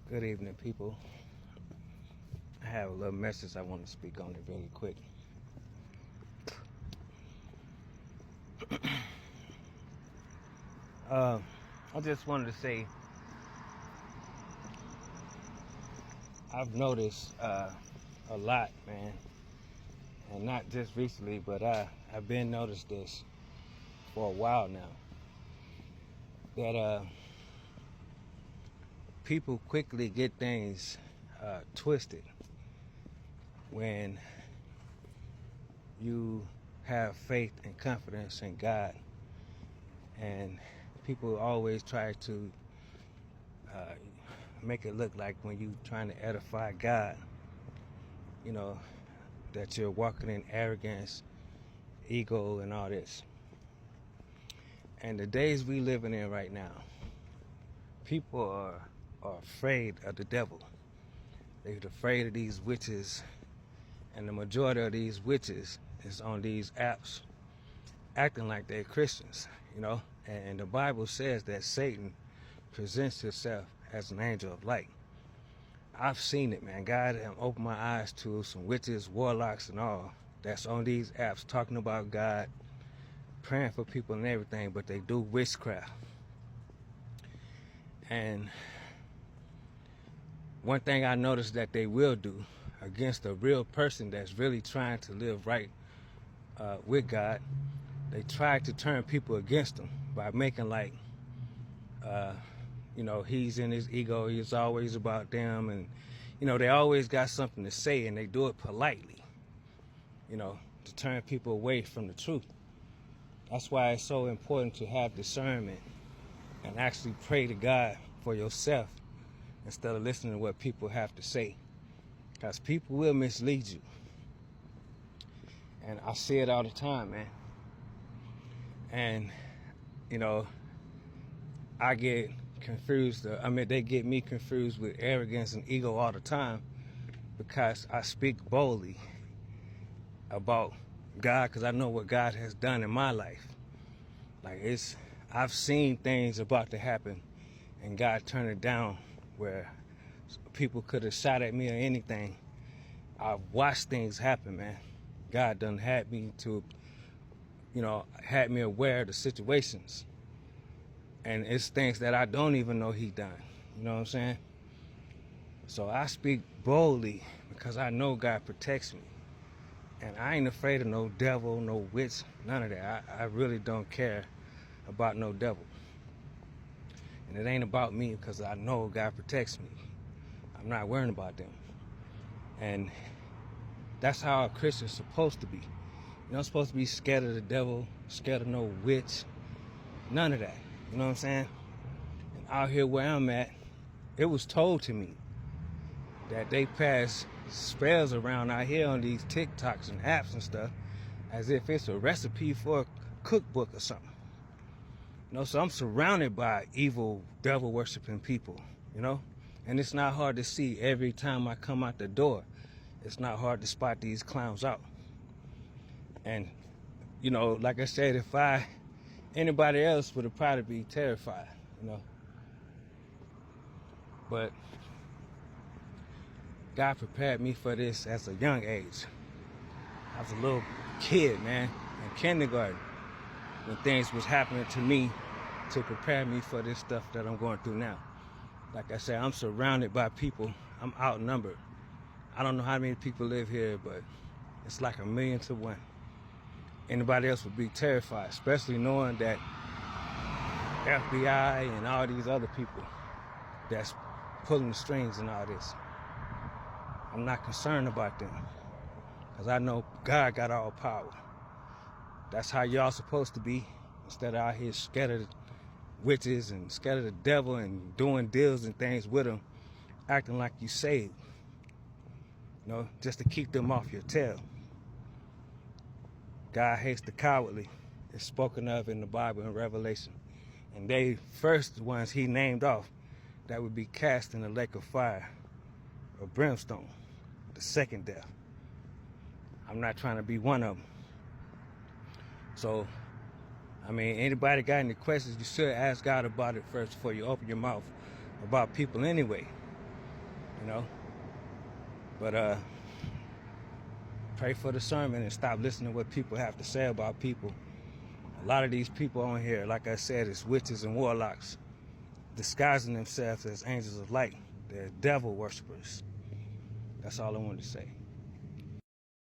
Good evening, people. I have a little message I want to speak on it really quick. I just wanted to say I've noticed a lot, man, and not just recently, but I've been noticed this for a while now. That people quickly get things twisted when you have faith and confidence in God, and people always try to make it look like when you trying to edify God, you know, that you're walking in arrogance, ego, and all this. And the days we living in right now, people are afraid of the devil. They're afraid of these witches, and the majority of these witches is on these apps acting like they're Christians, you know. And the Bible says that Satan presents himself as an angel of light. I've seen it, man. God opened my eyes to some witches, warlocks, and all that's on these apps talking about God, praying for people and everything, but they do witchcraft. And one thing I noticed that they will do against a real person that's really trying to live right with God, they try to turn people against him by making like, he's in his ego, he's always about them, and, they always got something to say, and they do it politely, to turn people away from the truth. That's why it's so important to have discernment and actually pray to God for yourself instead of listening to what people have to say, because people will mislead you. And I see it all the time, man. And, I get confused. They get me confused with arrogance and ego all the time because I speak boldly about God, because I know what God has done in my life. I've seen things about to happen and God turned it down where people could have shot at me or anything. I've watched things happen, man. God done had me aware of the situations. And it's things that I don't even know he done. You know what I'm saying? So I speak boldly because I know God protects me. And I ain't afraid of no devil, no witch, none of that. I really don't care about no devil. And it ain't about me because I know God protects me. I'm not worrying about them. And that's how a Christian's supposed to be. You're not supposed to be scared of the devil, scared of no witch, none of that. You know what I'm saying? And out here where I'm at, it was told to me that they pass spells around out here on these TikToks and apps and stuff as if it's a recipe for a cookbook or something. So I'm surrounded by evil, devil worshiping people, and it's not hard to see every time I come out the door. It's not hard to spot these clowns out. And, like I said, anybody else would have probably be terrified, But God prepared me for this at a young age. I was a little kid, man, in kindergarten when things was happening to me to prepare me for this stuff that I'm going through now. Like I said, I'm surrounded by people. I'm outnumbered. I don't know how many people live here, but it's like 1,000,000 to 1. Anybody else would be terrified, especially knowing that FBI and all these other people that's pulling the strings and all this. I'm not concerned about them because I know God got all power. That's how y'all supposed to be, instead of out here scared of witches and scared of the devil and doing deals and things with them, acting like you saved, just to keep them off your tail. God hates the cowardly. It's spoken of in the Bible in Revelation. And they first ones he named off that would be cast in the lake of fire or brimstone, the second death. I'm not trying to be one of them. So, anybody got any questions, you should ask God about it first before you open your mouth about people anyway. you know. But pray for the sermon and stop listening to what people have to say about people. A lot of these people on here, like I said, is witches and warlocks disguising themselves as angels of light. They're devil worshippers. That's all I wanted to say.